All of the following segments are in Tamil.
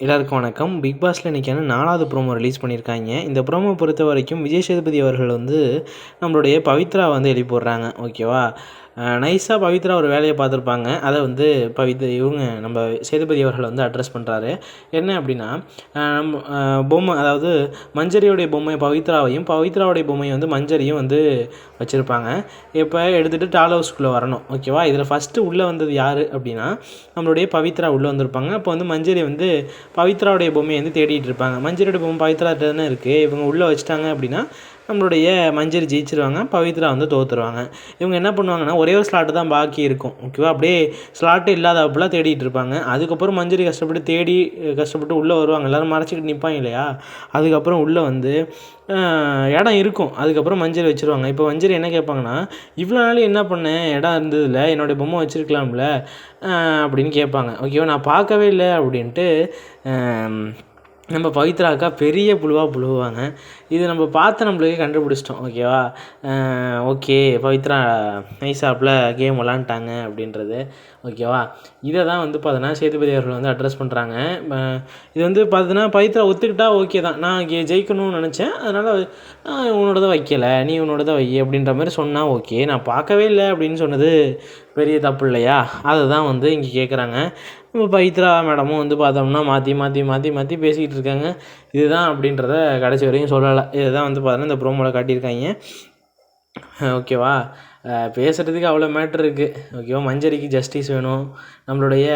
எல்லாருக்கும் வணக்கம். பிக் பாஸில் இன்றைக்கான 4வது ப்ரோமோ ரிலீஸ் பண்ணியிருக்காங்க. இந்த ப்ரோமோ பொறுத்த வரைக்கும் விஜய் சேதுபதி அவர்கள் வந்து நம்மளுடைய பவித்ரா வந்து எழுப்பி போடுறாங்க. ஓகேவா, நைஸாக பவித்ரா ஒரு வேலையை பார்த்துருப்பாங்க. அதை வந்து நம்ம சேதுபதி அவர்கள் வந்து அட்ரஸ் பண்ணுறாரு. என்ன அப்படின்னா, பொம்மை, அதாவது மஞ்சரியோடைய பொம்மை பவித்ராவையும் பவித்ராவுடைய பொம்மையை வந்து மஞ்சரியும் வந்து வச்சுருப்பாங்க. இப்போ எடுத்துகிட்டு டால் ஹவுஸ்குள்ளே வரணும். ஓகேவா, இதில் ஃபஸ்ட்டு உள்ளே வந்தது யார் அப்படின்னா நம்மளுடைய பவித்ரா உள்ளே வந்திருப்பாங்க. அப்போ வந்து மஞ்சரி வந்து பவித்ராவுடைய பொம்மையை வந்து தேடிட்டு இருப்பாங்க. மஞ்சரியோட பொம்மை பவித்ராட்ட தானே இருக்குது, இவங்க உள்ளே வச்சுட்டாங்க அப்படின்னா நம்மளுடைய மஞ்சரி ஜெயிச்சிருவாங்க, பவித்ரா வந்து தோற்றுருவாங்க. இவங்க என்ன பண்ணுவாங்கன்னா, ஒரே ஒரு ஸ்லாட்டு தான் பாக்கி இருக்கும். ஓகேவா, அப்படியே ஸ்லாட்டு இல்லாதப்பெல்லாம் தேடிட்டு இருப்பாங்க. அதுக்கப்புறம் மஞ்சரி கஷ்டப்பட்டு உள்ளே வருவாங்க. எல்லோரும் மறைச்சிக்கிட்டு நிற்பாங்க இல்லையா, அதுக்கப்புறம் உள்ளே வந்து இடம் இருக்கும். அதுக்கப்புறம் மஞ்சரி வச்சுருவாங்க. இப்போ மஞ்சரி என்ன கேட்பாங்கன்னா, இவ்வளோ நாள் என்ன பண்ணேன், இடம் இருந்ததில்ல, என்னுடைய பொம்மை வச்சுருக்கலாம்ல அப்படின்னு கேட்பாங்க. ஓகேவா, நான் பார்க்கவே இல்லை அப்படின்ட்டு நம்ம பவித்ரா அக்கா பெரிய புழுவாக புழுவாங்க. இது நம்ம பார்த்து நம்மளுக்கே கண்டுபிடிச்சிட்டோம். ஓகேவா, ஓகே பவித்ரா நைஸாப்பில் கேம் விளாண்டுட்டாங்க அப்படின்றது. ஓகேவா, இதை தான் வந்து பார்த்தோன்னா சேதுபதி அவர்கள் வந்து அட்ரஸ் பண்ணுறாங்க. இது வந்து பார்த்தீங்கன்னா பவித்ரா ஒத்துக்கிட்டா ஓகே தான், நான் ஜெயிக்கணும்னு நினச்சேன், அதனால் உன்னோட வைக்கலை, நீ உன்னோட வை அப்படின்ற மாதிரி சொன்னால் ஓகே. நான் பார்க்கவே இல்லை அப்படின்னு சொன்னது பெரிய தப்பு இல்லையா, அதை தான் வந்து இங்கே கேட்குறாங்க. நம்ம பவித்ரா மேடமும் வந்து பார்த்தோம்னா மாற்றி பேசிக்கிட்டு இருக்காங்க. இதுதான் அப்படின்றத கடைசி வரைக்கும் சொல்லலை. இதை தான் வந்து பார்த்தோன்னா இந்த ப்ரோமோவில் காட்டியிருக்காங்க. ஓகேவா, பேசுகிறதுக்கு அவ்வளோ மேட்ரு இருக்குது. ஓகேவா, மஞ்சரிக்கு ஜஸ்டிஸ் வேணும். நம்மளுடைய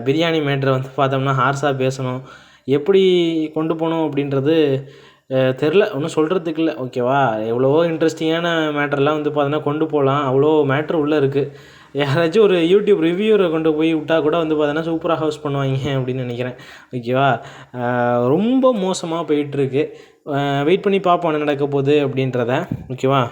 பிரியாணி மேட்ரை வந்து பார்த்தோம்னா ஹார்ஸாக பேசணும். எப்படி கொண்டு போகணும் அப்படின்றது தெரில, ஒன்றும் சொல்கிறதுக்கு இல்லை. ஓகேவா, எவ்வளவோ இன்ட்ரெஸ்டிங்கான மேட்டர்லாம் வந்து பார்த்தோன்னா கொண்டு போகலாம், அவ்வளோ மேட்ரு உள்ளே இருக்குது. யாராச்சும் ஒரு யூடியூப் ரிவ்யூவரை கொண்டு போய் விட்டால் கூட வந்து பார்த்தோன்னா சூப்பராக ஹவுஸ் பண்ணுவாங்க அப்படின்னு நினைக்கிறேன். ஓகேவா, ரொம்ப மோசமாக போயிட்டுருக்கு. வெயிட் பண்ணி பார்ப்போம் என்ன நடக்க போகுது அப்படின்றத. ஓகேவா.